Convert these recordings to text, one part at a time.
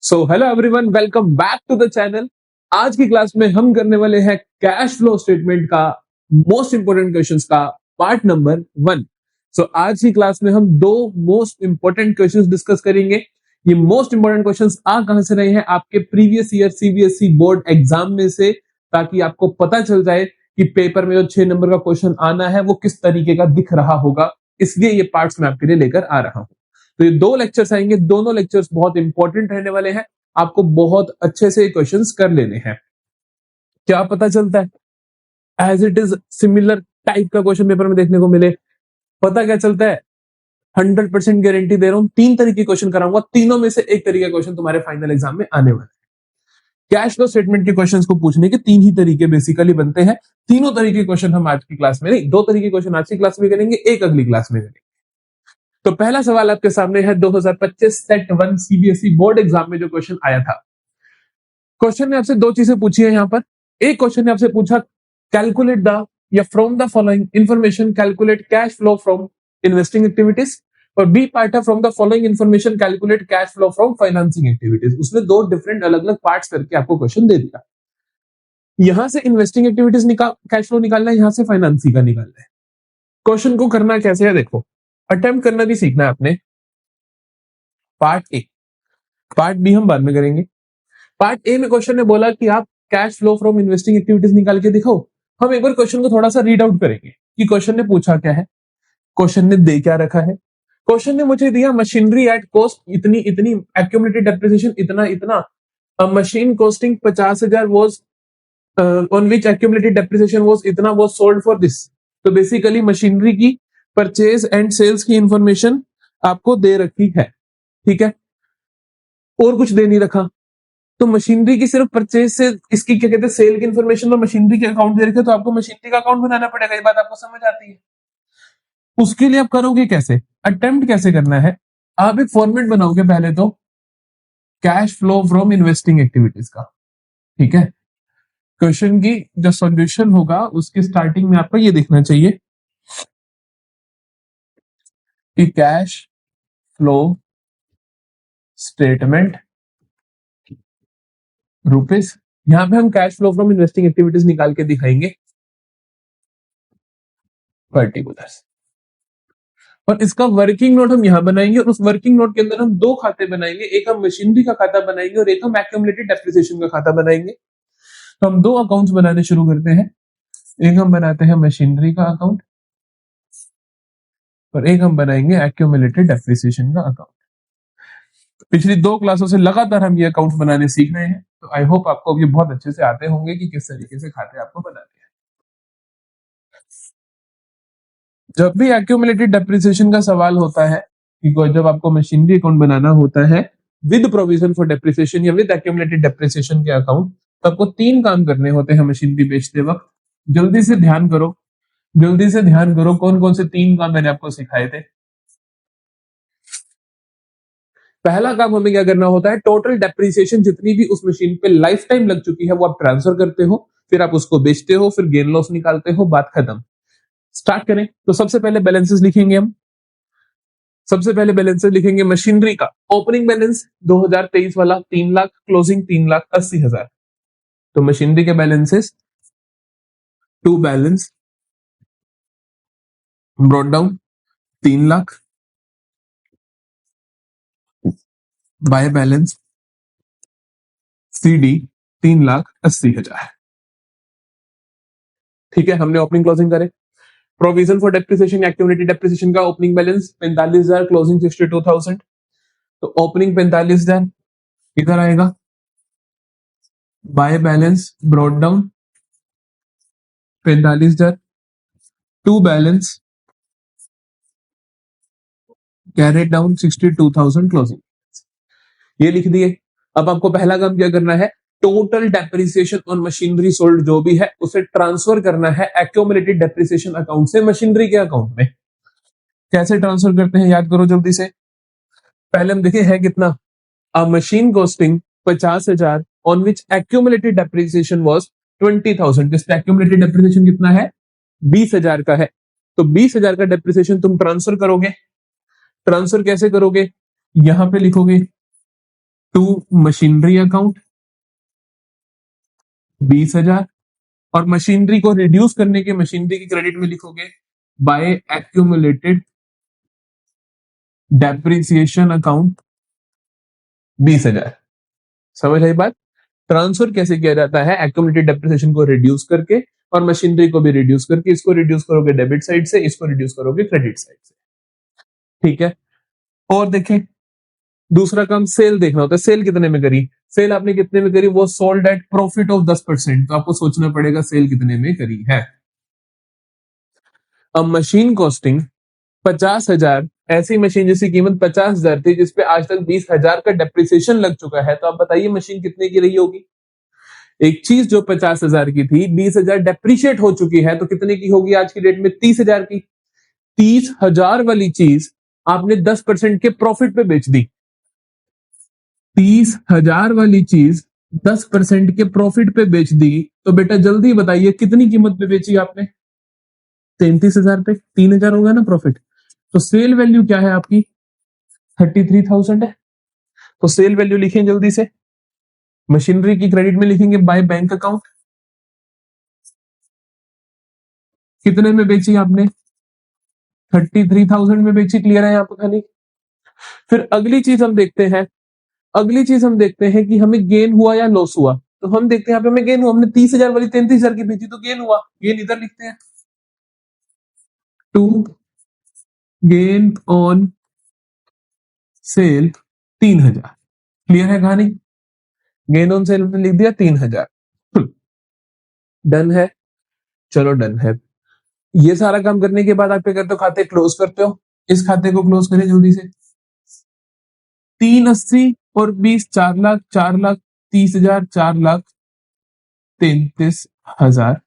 So hello everyone, welcome back to the channel. आज की class में हम करने वाले हैं कैश फ्लो स्टेटमेंट का मोस्ट इंपोर्टेंट क्वेश्चंस का पार्ट नंबर 1। सो आज की क्लास में हम दो मोस्ट इंपोर्टेंट क्वेश्चंस डिस्कस करेंगे। ये मोस्ट इंपोर्टेंट क्वेश्चंस आ कहां से रहे हैं? आपके previous year CBSE board exam में से, ताकि आपको पता चल जाए कि पेपर में जो 6 नंबर का क्वेश्चन आना है वो किस तरीके का दिख रहा होगा। इसलिए ये पार्ट्स मैं आपके लिए लेकर आ रहा हूं। तो ये दो लेक्चर्स आएंगे, दोनों लेक्चर्स बहुत इंपॉर्टेंट रहने वाले हैं। आपको बहुत अच्छे से क्वेश्चंस कर लेने हैं। क्या पता चलता है? As it is similar type का क्वेश्चन पेपर में देखने को मिले। पता क्या चलता है? 100% गारंटी दे रहा हूं, 3 तरीके क्वेश्चन कराऊंगा, तीनों में से एक तरीके क्वेश्चन तुम्हारे फाइनल एग्जाम में आने वाले हैं। कैश फ्लो स्टेटमेंट के क्वेश्चंस को पूछने के 3 ही तरीके बेसिकली बनते हैं। तीनों तरीके क्वेश्चन हम आज की क्लास में नहीं, 2 तरीके क्वेश्चन आज की क्लास में करेंगे, एक अगली क्लास में करेंगे। तो पहला सवाल आपके सामने है 2025 सेट 1 सीबीएसई बोर्ड एग्जाम में जो क्वेश्चन आया था। क्वेश्चन ने आपसे 2 चीजें पूछी है। यहाँ पर एक क्वेश्चन ने आपसे पूछा कैलकुलेट द या from the following information calculate cash flow from investing activities, और बी पार्ट है from the following information calculate cash flow from financing activities. उसने 2 डिफरेंट अलग अलग पार्ट्स करके आपको क्वेश्चन दे दिया। यहां से इन्वेस्टिंग एक्टिविटीज निकाल कैश फ्लो निकालना है, यहां से फाइनेंसिंग का निकालना है। क्वेश्चन को करना कैसे है देखो, अटेम्प्ट करना भी सीखना है आपने। पार्ट ए, पार्ट बी हम बाद में करेंगे। पार्ट ए में क्वेश्चन ने बोला कि आप cash flow from investing activities निकाल के दिखाओ। हम एक बार क्वेश्चन को थोड़ा सा रीड आउट करेंगे कि क्वेश्चन ने पूछा क्या है, क्वेश्चन ने दे क्या रखा है। क्वेश्चन ने मुझे दिया मशीनरी एट कॉस्ट इतनी इतनी, एक्यूमुलेटेड डेप्रिसिएशन इतना इतना, machine costing 50,000 was on which accumulated depreciation was इतना, वाज सोल्ड फॉर दिस। तो बेसिकली मशीनरी की परचेज एंड सेल्स की इंफॉर्मेशन आपको दे रखी है, ठीक है, और कुछ दे नहीं रखा। तो मशीनरी की सिर्फ परचेज से इसकी क्या कहते हैं सेल की इंफॉर्मेशन और मशीनरी के अकाउंट दे रखे, तो आपको मशीनरी का अकाउंट बनाना पड़ेगा। ये बात आपको समझ आती है? उसके लिए आप करोगे कैसे, अटेम्प्ट कैसे करना है? आप एक फॉर्मेट बनाओगे पहले तो cash flow from investing activities का, ठीक है। क्वेश्चन की जो सॉल्यूशन होगा उसकी स्टार्टिंग में आपको ये देखना चाहिए कि कैश फ्लो स्टेटमेंट रुपीस, यहां पे हम cash flow from investing activities निकाल के दिखाएंगे पर्टिकुलर्स, और इसका वर्किंग नोट हम यहां बनाएंगे, और उस वर्किंग नोट के अंदर हम 2 खाते बनाएंगे। एक हम मशीनरी का खाता बनाएंगे और एक हम एक्यूमुलेटेड डेप्रिसिएशन का खाता बनाएंगे। तो हम 2 अकाउंट्स बनाने शुरू करते हैं। एक हम बनाते हैं मशीनरी का अकाउंट और एक हम बनाएंगे एक्यूमुलेटेड डेप्रिसिएशन का अकाउंट। पिछली 2 क्लासों से लगातार हम ये अकाउंट बनाने सीख रहे हैं, तो आई होप आपको ये बहुत अच्छे से आते होंगे कि किस तरीके से खाते आपको बनाने हैं। जब भी एक्यूमुलेटेड डेप्रिसिएशन का सवाल होता है कि जब आपको मशीनरी अकाउंट बनाना होता है विद प्रोविजन फॉर डेप्रिसिएशन या विद एक्यूमुलेटेड डेप्रिसिएशन के अकाउंट, तो आपको 3 काम करने होते हैं मशीनरी बेचते वक्त। जल्दी से ध्यान करो, जल्दी से ध्यान करो, कौन कौन से 3 काम मैंने आपको सिखाए थे। पहला काम हमें क्या करना होता है, टोटल डेप्रिसिएशन जितनी भी उस मशीन पे लाइफ टाइम लग चुकी है वो आप ट्रांसफर करते हो, फिर आप उसको बेचते हो, फिर गेन लॉस निकालते हो, बात खत्म। स्टार्ट करें तो सबसे पहले बैलेंसेस लिखेंगे हम। सबसे पहले बैलेंसेस लिखेंगे मशीनरी का ओपनिंग बैलेंस 2023 वाला 3 लाख, क्लोजिंग 3,80,000। तो मशीनरी के balances to balance brought down 3 lakh by balance CD 3,80,000। ठीक है, हमने ओपनिंग क्लोजिंग करे। Provision for depreciation accumulated depreciation का ओपनिंग बैलेंस 45,000, क्लोजिंग 62,000। तो ओपनिंग 45,000 इधर आएगा, by balance brought down 45,000, to balance carried down 62,000 closing. ये लिख दिए। अब आपको पहला काम क्या करना है, total depreciation on machinery sold जो भी है उसे ट्रांसफर करना है एक्यूमुलेटेड डेप्रिसिएशन अकाउंट से मशीनरी के अकाउंट में। कैसे ट्रांसफर करते हैं याद करो जल्दी से। पहले हम देखें है कितना, अ machine costing 50,000 on which accumulated depreciation was 20,000। जिस पे एक्यूमुलेटेड डेप्रिसिएशन कितना है, 20,000 का है। तो 20,000 का डेप्रिसिएशन तुम ट्रांसफर करोगे। ट्रांसफर कैसे करोगे, यहां पे लिखोगे टू मशीनरी अकाउंट 20,000, और मशीनरी को रिड्यूस करने के मशीनरी की क्रेडिट में लिखोगे बाय एक्यूमुलेटेड डेप्रिसिएशन अकाउंट 20,000। समझ आई बात? ट्रांसफर कैसे किया जाता है? एक्यूमुलेटेड डेप्रिसिएशन को रिड्यूस करके और मशीनरी को भी रिड्यूस करके, इसको रिड्यूस करोगे डेबिट साइड से, इसको रिड्यूस करोगे क्रेडिट साइड से। ठीक है, और देखें दूसरा काम सेल देखना होता है। सेल कितने में करी? सेल आपने कितने में करी? वो सोल्ड एट प्रॉफिट ऑफ 10%, तो आपको सोचना पड़ेगा सेल कितने में करी है। अब मशीन कॉस्टिंग 50,000, ऐसी मशीन जिसकी कीमत 50,000 थी, जिसपे आज तक 20,000 का डेप्रिसिएशन लग चुका है, तो आप बताइए मशीन कितने की रही होगी? एक चीज जो 50,000 की थी, 20,000 डेप्रिशिएट हो चुकी है, तो कितने की होगी आज की डेट में? 30,000 की। 30,000 वाली चीज आपने 10% के प्रॉफिट पे बेच दी। 30,000 वाली चीज 10% के प्रॉफिट पे बेच दी, तो बेटा जल्दी बताइए कितनी कीमत पे बेची आपने? 33,000 पे। 3,000 होगा ना प्रॉफिट, तो सेल वैल्यू क्या है आपकी? 33,000 है। तो सेल वैल्यू लिखें जल्दी से। मशीनरी की क्रेडिट में लिखेंगे बाय बैंक अकाउंट। कितने में बेची आपने? 33,000 में बेची। क्लियर है यहाँ पर खाली? फिर अगली चीज हम देखते हैं, अगली चीज हम देखते हैं कि हमें गेन हुआ या लॉस हुआ। तो हम देखते हैं यहाँ पे हमें गेन हुआ, हमने 30,000 वाली 33,000 की बेची, तो गेन हुआ। गेन इधर लिखते हैं, to gain on sale 3,000। Clear है कहानी? गेन ऑन सेल में लिख दिया 3,000। डन है, चलो डन है। ये सारा काम करने के बाद आप क्या करते हो? खाते क्लोज करते हो। इस खाते को क्लोज करें जल्दी से। 380 और 20, 4,00,000, 4,30,000, 4,33,000,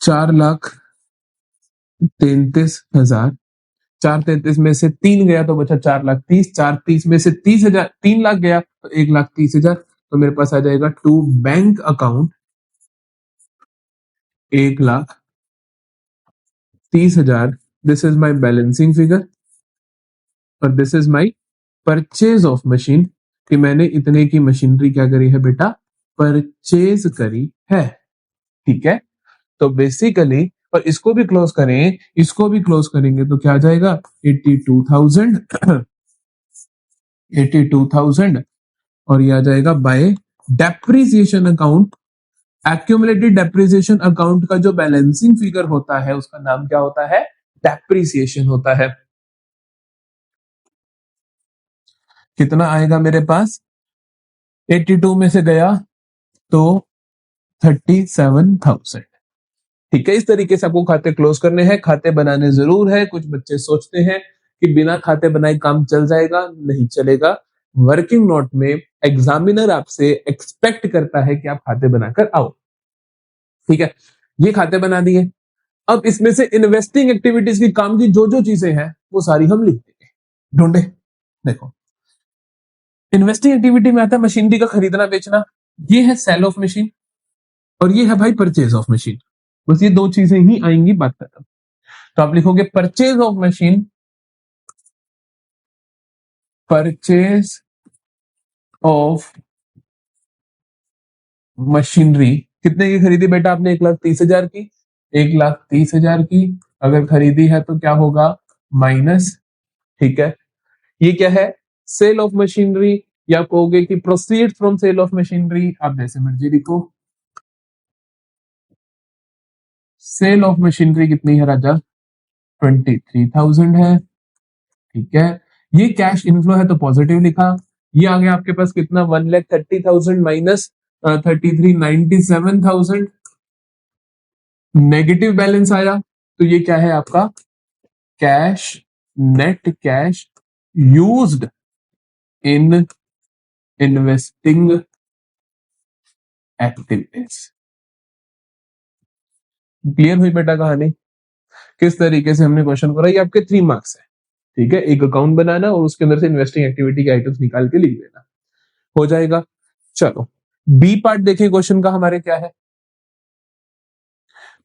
4,33,000। 4,33 में से 3 गया तो बचा 4,30,000। 4,30 में से 30,000, 3 लाख गया तो 1,30,000। तो मेरे पास आ जाएगा to bank account 1,30,000। This is my balancing figure और this is my purchase of machine, कि मैंने इतने की मशीनरी क्या करी है बेटा? परचेज करी है। ठीक है, तो बेसिकली, और इसको भी क्लोज करें, इसको भी क्लोज करेंगे तो क्या आ जाएगा? 82,000। 82,000, और ये आ जाएगा bye depreciation account. Accumulated depreciation account का जो बैलेंसिंग फिगर होता है उसका नाम क्या होता है? डेप्रिसिएशन होता है। कितना आएगा मेरे पास? 82 में से गया तो 37,000। ठीक है, इस तरीके से आपको खाते क्लोज करने हैं। खाते बनाने जरूर है। कुछ बच्चे सोचते हैं कि बिना खाते बनाए काम चल जाएगा, नहीं चलेगा। वर्किंग नोट में एग्जामिनर आपसे एक्सपेक्ट करता है कि आप खाते बनाकर आओ। ठीक है, ये खाते बना दिए। अब इसमें से इन्वेस्टिंग एक्टिविटीज की काम की जो जो चीजें हैं वो सारी हम लिख देंगे। ढूंढे, देखो इन्वेस्टिंग एक्टिविटी में आता है मशीनरी का खरीदना बेचना, ये है सेल ऑफ मशीन, और ये है भाई परचेज ऑफ मशीन। बस ये दो चीजें ही आएंगी, बात खत्म। तो आप लिखोगे purchase of machine, purchase of machinery. कितने की खरीदी बेटा आपने? 1,30,000 की। 1,30,000 की अगर खरीदी है तो क्या होगा? माइनस। ठीक है, ये क्या है? सेल ऑफ मशीनरी, या कहोगे कि proceed from sale of machinery, आप जैसे मर्जी लिखो। सेल ऑफ मशीनरी कितनी है राजा? 23,000 है। ठीक है, ये कैश इनफ्लो है तो पॉजिटिव लिखा। ये आ गया आपके पास कितना? 1,30,000 माइनस 33,97,000। नेगेटिव बैलेंस आया तो ये क्या है आपका? Cash, net cash used in investing activities. Clear हुई बेटा कहानी? किस तरीके से हमने क्वेश्चन करा? ये आपके 3 मार्क्स है। ठीक है, एक अकाउंट बनाना और उसके अंदर से इन्वेस्टिंग एक्टिविटी के आइटम्स निकाल के लिख देना, हो जाएगा। चलो बी पार्ट देखें क्वेश्चन का हमारे क्या है।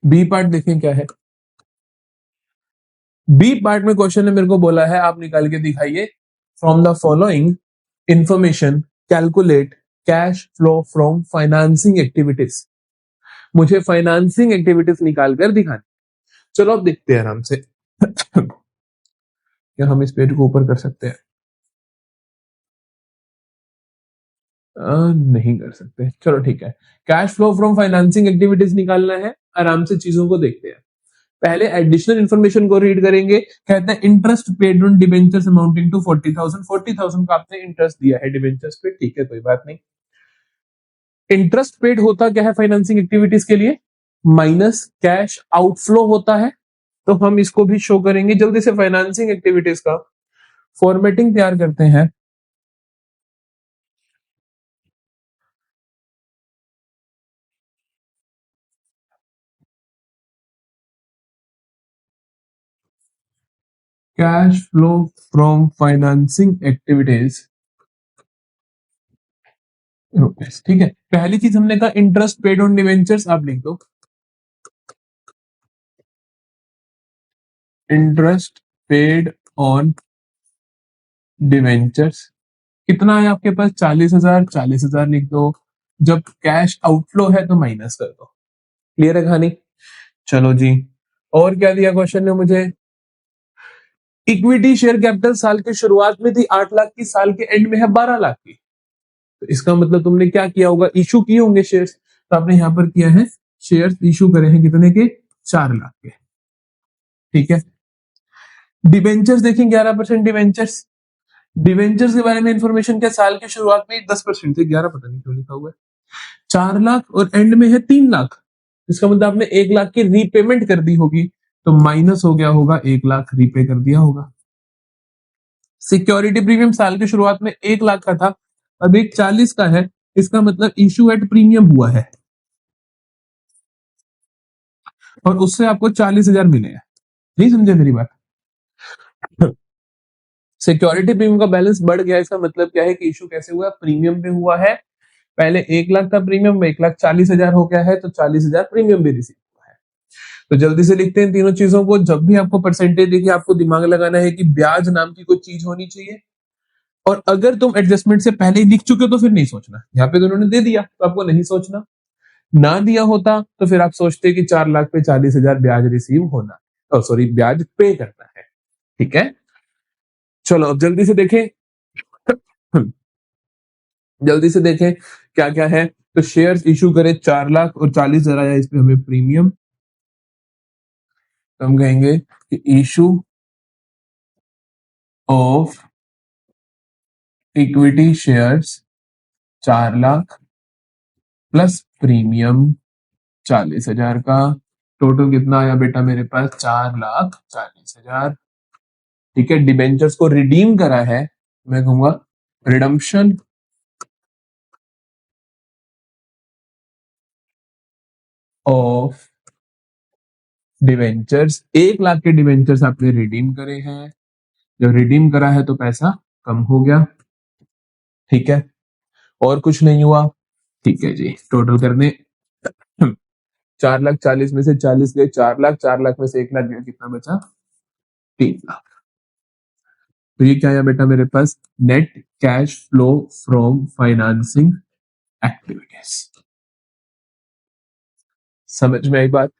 बी पार्ट देखें क्या है। बी पार्ट में क्वेश्चन ने मेरे को बोला है आप निकाल के दिखाइए from the following information calculate cash flow from financing activities. मुझे फाइनेंसिंग एक्टिविटीज निकाल कर दिखानी। चलो अब देखते हैं आराम से। क्या हम इस पेज को ऊपर कर सकते हैं? नहीं कर सकते। चलो ठीक है। Cash flow from financing activities निकालना है। आराम से चीजों को देखते हैं। पहले एडिशनल इन्फॉर्मेशन को रीड करेंगे। कहते हैं interest paid on debentures amounting to 40,000। 40,000 का आपने इंटरेस्ट दिया है डिबेंचर्स पे, ठीक है, कोई बात नहीं। इंटरेस्ट पेड होता क्या है फाइनेंसिंग एक्टिविटीज के लिए? माइनस कैश आउटफ्लो होता है। तो हम इसको भी शो करेंगे। जल्दी से फाइनेंसिंग एक्टिविटीज का फॉर्मेटिंग तैयार करते हैं। Cash flow from financing activities rupees, ठीक है। पहली चीज हमने कहा इंटरेस्ट पेड ऑन डिवेंचर्स, आप लिख दो इंटरेस्ट पेड ऑन डिवेंचर्स। कितना है आपके पास? 40,000। 40,000 लिख दो। जब कैश आउटफ्लो है तो माइनस कर दो। क्लियर है कहानी? चलो जी, और क्या दिया क्वेश्चन ने मुझे? इक्विटी शेयर कैपिटल साल के शुरुआत में थी 8 लाख की, साल के एंड में है 12 लाख की। तो इसका मतलब तुमने क्या किया होगा? इशू किए होंगे शेयर्स। तो आपने यहां पर किया है शेयर्स इशू करे हैं कितने के? 4 लाख के, ठीक है। डिबेंचर्स देखें 11% डिबेंचर्स। डिवेंचर्स के बारे में इंफॉर्मेशन क्या? साल की शुरुआत में 10% से 11, पता नहीं क्यों लिखा हुआ है। 4 लाख और एंड में है 3 लाख। इसका मतलब आपने 1 लाख की रीपेमेंट कर दी होगी, तो माइनस हो गया होगा 1 लाख रीपे कर दिया होगा। सिक्योरिटी प्रीमियम साल की शुरुआत में 1 लाख का था, अब एक 40 का है। इसका मतलब इशू एट प्रीमियम हुआ है और उससे आपको 40,000 मिले हैं। नहीं समझे मेरी बात? सिक्योरिटी प्रीमियम का बैलेंस बढ़ गया, इसका मतलब क्या है कि इशू कैसे हुआ? प्रीमियम पे हुआ है। पहले 1 लाख था प्रीमियम, 1,40,000 हो गया है, तो 40,000 प्रीमियम भी रिसीव हुआ है। तो जल्दी से लिखते हैं तीनों चीजों को। जब भी आपको परसेंटेज देखिए, आपको दिमाग लगाना है कि ब्याज नाम की कोई चीज होनी चाहिए। और अगर तुम एडजस्टमेंट से पहले ही लिख चुके हो तो फिर नहीं सोचना। यहाँ पे तो उन्होंने दे दिया तो आपको नहीं सोचना। ना दिया होता तो फिर आप सोचते कि 4 लाख पे 40,000 ब्याज रिसीव होना, सॉरी ब्याज पे करना है, ठीक है। चलो अब जल्दी से देखें। जल्दी से देखें क्या क्या है। तो शेयर्स इशू करे 4 लाख और 40,000 आया इस पे हमें प्रीमियम। तो हम कहेंगे कि issue of equity shares 4 lakh plus premium 40,000 का। टोटल कितना आया बेटा मेरे पास? 4,40,000, ठीक है। डिबेंचर्स को रिडीम करा है, मैं कहूंगा रिडम्पशन ऑफ डिवेंचर्स। 1 लाख के डिवेंचर्स आपने रिडीम करे हैं। जब रिडीम करा है तो पैसा कम हो गया, ठीक है। और कुछ नहीं हुआ, ठीक है जी। टोटल करने 4,40,000 में से 40 गए 4 लाख, 4 लाख में से 1 लाख गया, कितना बचा? 3 लाख। तो ये क्या आया बेटा मेरे पास? Net cash flow from financing activities. समझ में आई बात?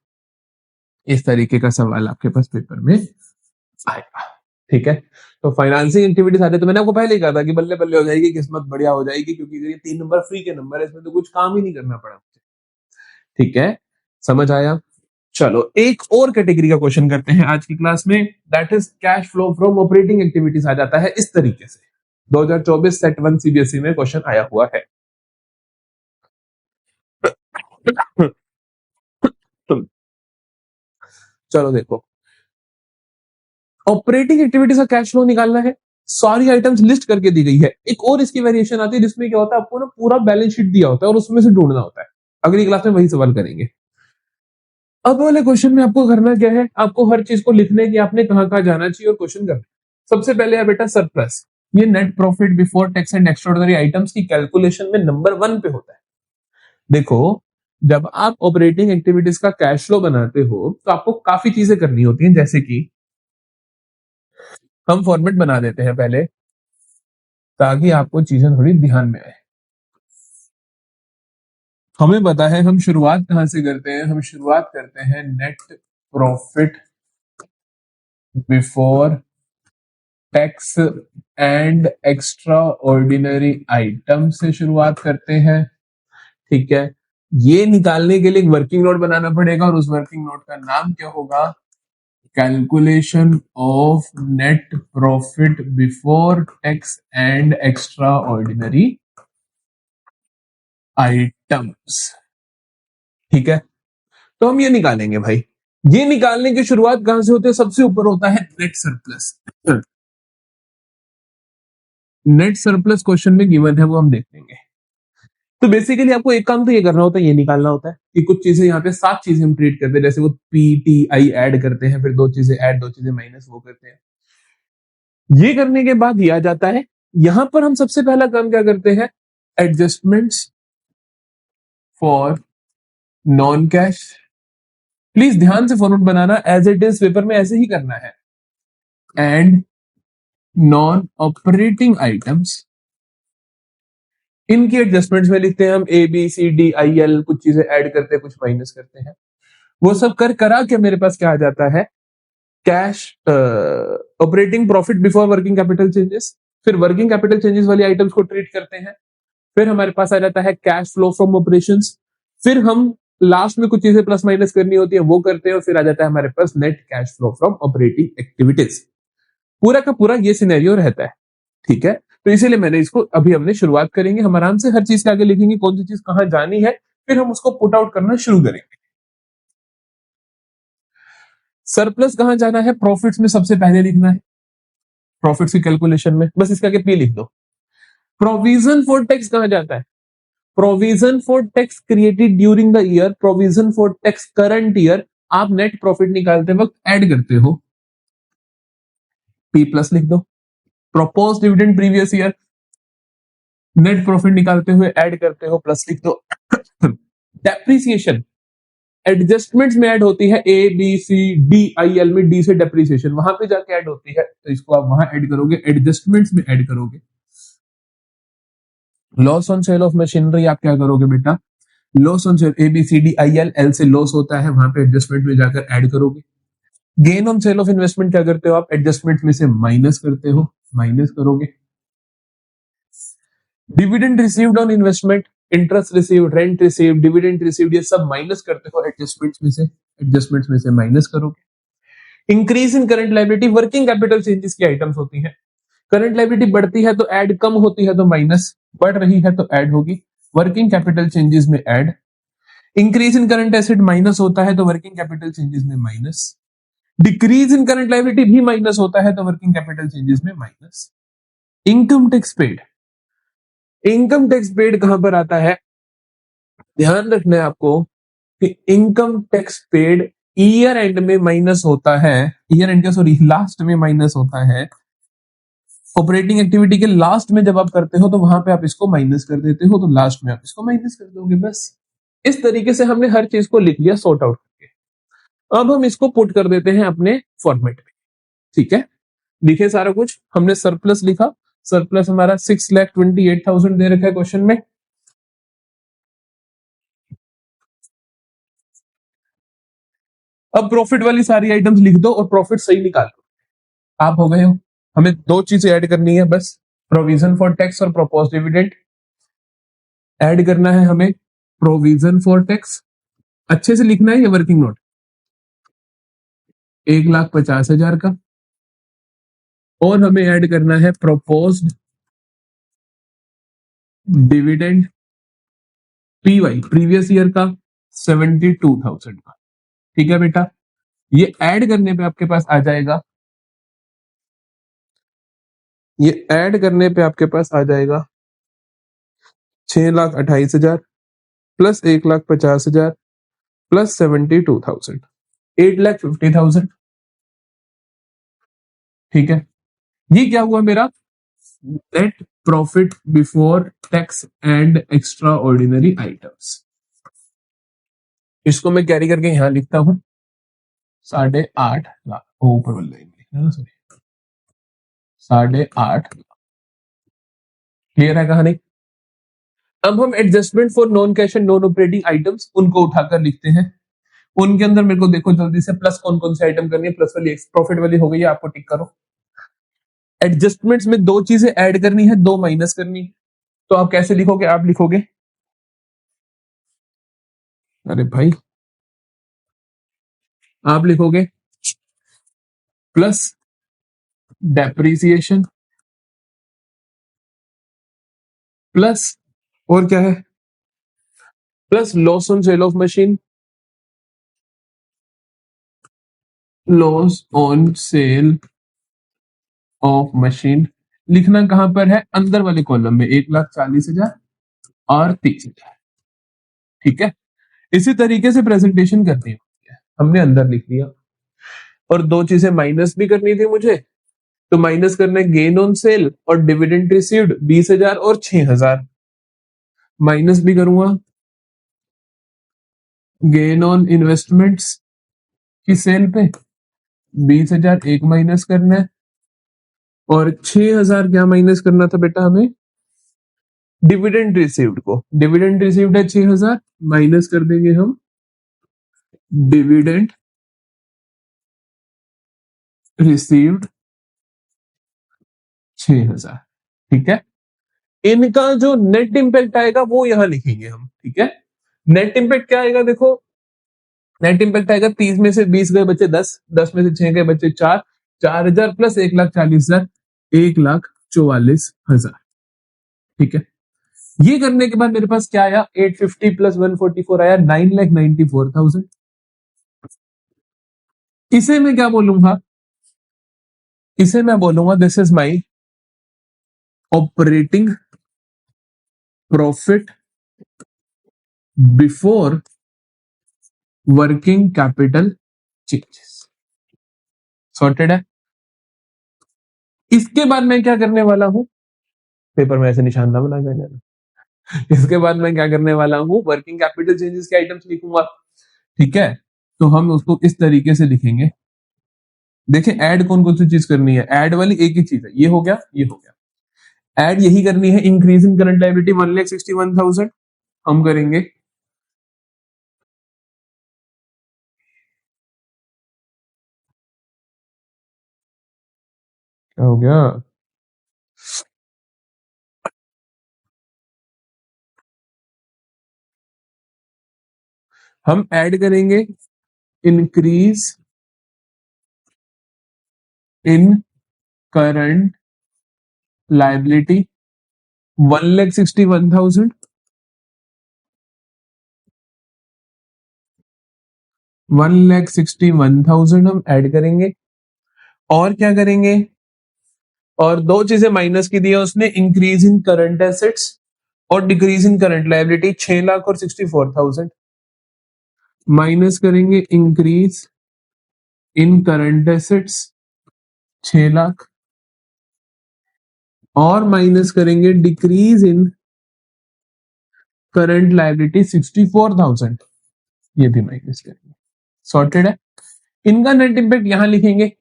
इस तरीके का सवाल आपके पास पेपर में आएगा, ठीक है। तो फाइनेंसिंग एक्टिविटीज आते तो मैंने आपको पहले ही कहा था कि बल्ले बल्ले हो जाएगी, किस्मत बढ़िया हो जाएगी, क्योंकि ये 3 नंबर फ्री के नंबर है, इसमें तो कुछ काम ही नहीं करना पड़ा मुझे, ठीक है। समझ आया? चलो एक और कैटेगरी का क्वेश्चन करते हैं आज की क्लास में, that is cash flow from operating activities. आ जाता है इस तरीके से। 2024 सेट 1 सीबीएसई में क्वेश्चन आया हुआ है। चलो देखो, ऑपरेटिंग एक्टिविटीज का कैश फ्लो निकालना है। सारी आइटम्स लिस्ट करके दी गई है। एक और इसकी वेरिएशन आती है जिसमें क्या होता है, आपको ना पूरा बैलेंस शीट दिया होता है और उसमें से ढूंढना होता है। अगली क्लास में वही सवाल करेंगे। अब वाले क्वेश्चन में आपको करना क्या है? आपको हर चीज को लिखने की आपने कहां कहां जाना चाहिए और क्वेश्चन करना। सबसे पहले है बेटा सरप्लस। ये net profit before tax and extraordinary items की कैलकुलेशन में नंबर 1 पे होता है। देखो, जब आप ऑपरेटिंग एक्टिविटीज का कैश फ्लो बनाते हो तो आपको काफी चीजें करनी होती हैं, जैसे कि हम फॉर्मेट बना देते हैं पहले। ताकि आपको चीजें थोड़ी ध्यान में आए। हमें पता है हम शुरुआत कहां से करते हैं, हम शुरुआत करते हैं net profit before tax and extra ordinary item से शुरुआत करते हैं। ठीक है, ये निकालने के लिए एक वर्किंग नोट बनाना पड़ेगा और उस वर्किंग नोट का नाम क्या होगा? Calculation of net profit before tax and extra ordinary items. ठीक है, तो हम ये निकालेंगे भाई। ये निकालने की शुरुआत कहां से होती है? सबसे ऊपर होता है net surplus. Net surplus question में गिवन है, वो हम देख लेंगे। तो बेसिकली आपको एक काम तो ये करना होता है, ये निकालना होता है कि कुछ चीजें यहाँ पे 7 चीजें हम ट्रीट करते हैं, जैसे वो पी टी आई ऐड करते हैं, फिर 2 चीजें ऐड 2 चीजें माइनस, वो करते हैं। ये करने के बाद ये आ जाता है। यहां पर हम सबसे पहला काम क्या करते हैं? Adjustments for non cash. Please ध्यान से फॉर्मूट बनाना, एज इट इज पेपर में ऐसे ही करना है। एंड नॉन ऑपरेटिंग आइटम्स, इनकी एडजस्टमेंट्स में लिखते हैं हम A B C D I L, कुछ चीजें ऐड करते हैं, कुछ माइनस करते हैं। वो सब कर करा के मेरे पास क्या आ जाता है? Cash operating profit before working capital changes. फिर वर्किंग कैपिटल चेंजेस वाली आइटम्स को ट्रीट करते हैं। फिर हमारे पास आ जाता है कैश फ्लो फ्रॉम ऑपरेशंस। फिर हम लास्ट में कुछ चीजें प्लस माइनस करनी होती है, वो करते हैं। और फिर आ जाता है हमारे पास net cash flow from operating activities. पूरा का पूरा ये सिनेरियो रहता है। ठीक है, तो इसीलिए मैंने इसको अभी हमने शुरुआत करेंगे, हम आराम से हर चीज के आगे लिखेंगे कौन सी चीज कहां जानी है, फिर हम उसको पुट आउट करना शुरू करेंगे। सरप्लस कहां जाना है? प्रॉफिट्स में सबसे पहले लिखना है। प्रॉफिट्स की कैलकुलेशन में बस इसका आगे पी लिख दो। प्रोविजन फॉर टैक्स कहां जाता है? Provision for tax created during the year, provision for tax current year. आप नेट प्रॉफिट निकालते वक्त ऐड करते हो, पी प्लस लिख दो। Propose dividend previous year, net profit निकालते हुए ऐड करते हो, प्लस लिख दो। डेप्रिसिएशन एडजस्टमेंट्स में ऐड होती है, A B C D I L में डी से डेप्रिसिएशन वहां पे जाके ऐड होती है, तो इसको आप वहां ऐड करोगे, एडजस्टमेंट्स में ऐड करोगे। Loss on sale of machinery आप क्या करोगे बेटा? Loss on sale A B C D I L, L से लॉस होता है, वहां पे एडजस्टमेंट में जाकर ऐड करोगे। Gain on sale of investment क्या करते हो आप? एडजस्टमेंट में से माइनस करते हो, माइनस करोगे। Dividend received on investment, interest received, rent received, dividend received, ये सब माइनस करते हो एडजस्टमेंट्स में से, एडजस्टमेंट्स में से माइनस करोगे। Increase in current liability, working capital changes की आइटम्स होती है। करंट लायबिलिटी बढ़ती है तो ऐड, कम होती है तो माइनस, बढ़ रही है तो ऐड होगी, वर्किंग कैपिटल चेंजेस में add. Increase in current asset minus होता है तो वर्किंग कैपिटल चेंजेस में minus. Decrease in current liability भी माइनस होता है तो वर्किंग कैपिटल चेंजेस में minus. Income tax paid, income tax paid कहां पर आता है? ध्यान रखना है आपको कि income tax paid year and में माइनस होता है, ईयर एंड का सॉरी लास्ट में माइनस होता है। ऑपरेटिंग एक्टिविटी के लास्ट में जब आप करते हो तो वहां पे आप इसको माइनस कर देते हो, तो लास्ट में आप इसको माइनस कर दोगे। बस इस तरीके से हमने हर चीज को लिख लिया सॉर्ट आउट करके। अब हम इसको पुट कर देते हैं अपने फॉर्मेट में। ठीक है, लिखे सारा कुछ हमने। सरप्लस लिखा, सरप्लस हमारा 6,28,000 दे रखा है क्वेश्चन में। अब प्रॉफिट वाली सारी आइटम्स लिख दो और प्रॉफिट सही निकाल लो, आप हो गए हो। हमें 2 चीजें ऐड करनी है बस, प्रोविजन फॉर टैक्स और प्रोपोज डिविडेंड। ऐड करना है हमें प्रोविजन फॉर टैक्स, अच्छे से लिखना है ये वर्किंग नोट, 1,50,000 का। और हमें ऐड करना है proposed dividend PY, previous year का 72,000 का। ठीक है बेटा, ये ऐड करने पे आपके पास आ जाएगा, ये ऐड करने पे आपके पास आ जाएगा 6,28,000 प्लस 1,50,000 प्लस 72,000, 8,50,000। ठीक है, ये क्या हुआ मेरा? Net profit before tax and extra ordinary items. इसको मैं कैरी करके यहां लिखता हूं 8.5 लाख, ऊपर वाली लाइन में, सॉरी 8.5 लाख। क्लियर है कहानी? अब हम adjustment for non cash and non operating items उनको उठाकर लिखते हैं। उनके अंदर मेरे को देखो जल्दी से प्लस कौन कौन से आइटम करनी है। प्लस वाली प्रॉफिट वाली हो गई है, आपको टिक करो। एडजस्टमेंट्स में दो चीजें ऐड करनी है, दो माइनस करनी है। तो आप कैसे लिखोगे? आप लिखोगे, अरे भाई, आप लिखोगे प्लस डेप्रिसिएशन प्लस, और क्या है, plus loss on sale of machine, loss on sale of machine. लिखना कहां पर है? अंदर वाले कॉलम में, 1,40,000 और 30,000। ठीक है, इसी तरीके से प्रेजेंटेशन करनी होती है। हमने अंदर लिख दिया, और दो चीजें माइनस भी करनी थी मुझे, तो माइनस करना है गेन ऑन सेल और डिविडेंड रिसीव्ड 20,000 और 6,000। माइनस भी करूंगा गेन ऑन इन्वेस्टमेंट्स की सेल पे 20,000 एक माइनस करना है, और 6,000 क्या माइनस करना था बेटा हमें? डिविडेंड रिसीव्ड को। डिविडेंड रिसीव्ड है 6,000, माइनस कर देंगे हम डिविडेंड रिसीव्ड 6,000। ठीक है, इनका जो नेट इंपैक्ट आएगा वो यहां लिखेंगे हम। ठीक है, नेट इंपैक्ट क्या आएगा? देखो, नेट इंपैक्ट आएगा 30 में से 20 गए बच्चे 10, 10 में से 6 गए बच्चे 4, 4,000 प्लस 1,40,000, 1,44,000। ठीक है, ये करने के बाद मेरे पास क्या आया? 850 प्लस 144 आया 9,94,000। इसे मैं क्या बोलूंगा? इसे मैं बोलूंगा this is my operating profit before working capital changes. Sorted है। इसके बाद मैं क्या करने वाला हूं? पेपर में ऐसे निशान ना बना जाना। इसके बाद मैं क्या करने वाला हूं? वर्किंग कैपिटल चेंजेस के आइटम्स लिखूंगा। ठीक है, तो हम उसको इस तरीके से लिखेंगे। देखिए, ऐड कौन कौन सी चीज करनी है? ऐड वाली एक ही चीज है, ये हो गया, ये हो गया। ऐड यही करनी है, इंक्रीज इन करंट लायबिलिटी 1,61,000 हम करेंगे। क्या हो गया? हम ऐड करेंगे इंक्रीज इन करंट लायबिलिटी 1,61,000, 1,61,000 हम ऐड करेंगे। और क्या करेंगे? और दो चीजें माइनस की दी है उसने, इंक्रीज इन करंट एसेट्स और डिक्रीज इन करंट लायबिलिटी 6,00,000 और 64,000। माइनस करेंगे इंक्रीज इन करंट एसेट्स 6,00,000, और माइनस करेंगे डिक्रीज इन करंट लायबिलिटी 64,000, ये भी माइनस करेंगे। सॉर्टेड है। इनका नेट इंपैक्ट यहां लिखेंगे।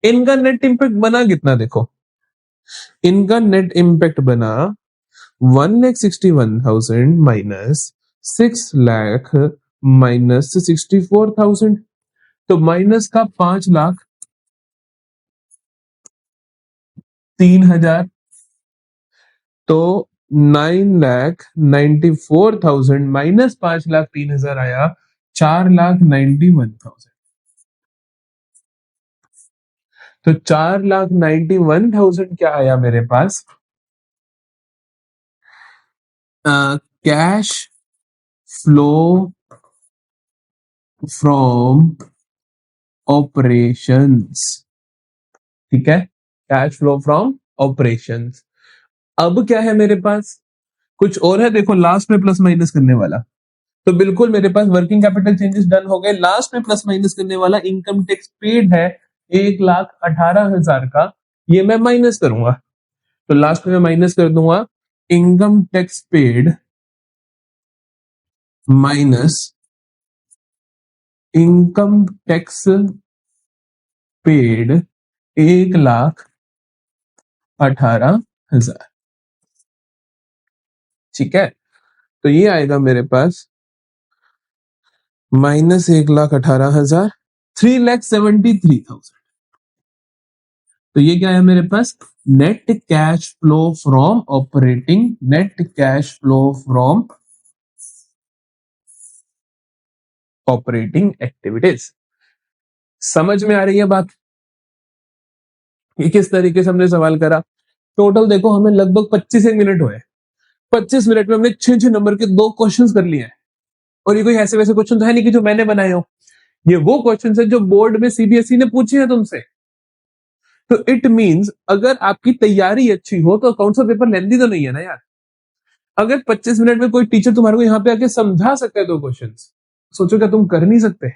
इनका नेट इंपैक्ट बना कितना? देखो, इनका नेट इंपैक्ट बना 1,61,000 माइनस 6,00,000 माइनस 64,000, तो माइनस का 5,03,000, तो 9,94,000 माइनस 5,03,000 आया 4,91,000। तो 4,91,000 क्या आया मेरे पास? Cash flow from operations. ठीक है, कैश फ्लो फ्रॉम ऑपरेशंस। अब क्या है मेरे पास? कुछ और है। देखो, लास्ट में प्लस माइनस करने वाला, तो बिल्कुल मेरे पास वर्किंग कैपिटल चेंजेस डन हो गए। लास्ट में प्लस माइनस करने वाला इनकम टैक्स पेड है 1,18,000 का, ये मैं माइनस करूंगा। तो लास्ट में मैं माइनस कर दूंगा income tax paid minus income tax paid 1,18,000। ठीक है, तो ये आएगा मेरे पास -1,18,000, 3,73,000। तो ये क्या है मेरे पास, net cash flow from operating, net cash flow from operating activities. समझ में आ रही है बात? ये किस तरीके से हमने सवाल करा। टोटल देखो हमें लगभग 25 मिनट हुए। 25 मिनट में हमने 6 नंबर के 2 क्वेश्चंस कर लिए हैं। और ये कोई ऐसे वैसे क्वेश्चन तो है नहीं कि जो मैंने बनाए हो, ये वो क्वेश्चंस है जो बोर्ड में सीबीएसई ने पूछे हैं तुमसे। तो इट मींस अगर आपकी तैयारी अच्छी हो तो कौन सा पेपर लेंदी तो नहीं है ना यार। अगर 25 मिनट में कोई टीचर तुम्हारे को यहाँ पे आके समझा सकता है 2 क्वेश्चंस, सोचो क्या तुम कर नहीं सकते?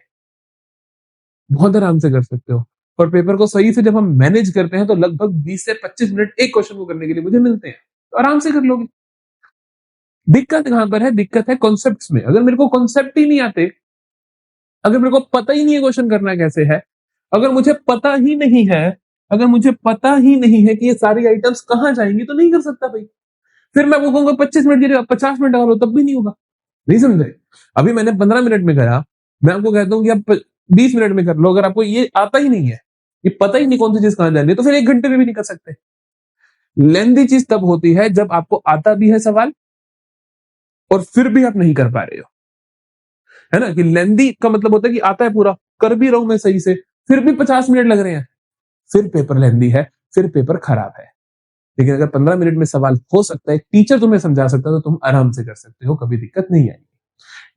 बहुत आराम से कर सकते हो। और पेपर को सही से जब हम मैनेज करते हैं तो लगभग 20 से 25 मिनट एक क्वेश्चन को करने के लिए मुझे मिलते हैं, तो आराम से कर लोगे। दिक्कत कहां पर है? दिक्कत है कॉन्सेप्ट्स में। अगर मेरे को कॉन्सेप्ट ही नहीं आते, अगर मेरे को पता ही नहीं है क्वेश्चन करना कैसे है, अगर मुझे पता ही नहीं है, अगर मुझे पता ही नहीं है कि ये सारी आइटम्स कहां जाएंगी, तो नहीं कर सकता भाई। फिर मैं आपको कहूंगा 25 मिनट की जगह 50 मिनट लगा लो, तब भी नहीं होगा। नहीं समझे? अभी मैंने 15 मिनट में करा, मैं आपको कहता हूं कि आप 20 मिनट में कर लो। अगर आपको ये आता ही नहीं है, ये पता ही नहीं कौन सी चीज कहां जानी है, तो फिर 1 घंटे में भी नहीं कर सकते। लेंदी चीज तब होती है जब आपको आता भी है सवाल और फिर भी आप नहीं कर पा रहे हो, है ना। कि लेंदी का मतलब होता है कि आता है पूरा, कर भी रहा हूं मैं सही से, फिर भी 50 मिनट लग रहे हैं, फिर पेपर लेंदी है, फिर पेपर खराब है। लेकिन अगर 15 मिनट में सवाल हो सकता है, टीचर तुम्हें समझा सकता है, तो तुम आराम से कर सकते हो, कभी दिक्कत नहीं आएगी।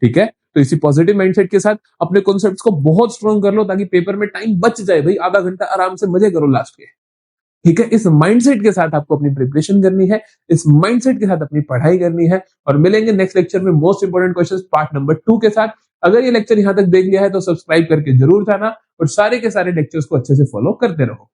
ठीक है, तो इसी पॉजिटिव माइंडसेट के साथ अपने कॉन्सेप्ट्स को बहुत स्ट्रॉन्ग कर लो, ताकि पेपर में टाइम बच जाए भाई। आधा घंटा आराम से मजे करो लास्ट के। ठीक है, इस माइंडसेट के साथ आपको अपनी प्रिपरेशन करनी है, इस माइंडसेट के साथ अपनी पढ़ाई करनी है। और मिलेंगे नेक्स्ट लेक्चर में most important questions part number 2 के साथ। अगर ये लेक्चर यहां तक देख लिया है तो सब्सक्राइब करके जरूर जाना और सारे के सारे लेक्चर्स को अच्छे से फॉलो करते रहो।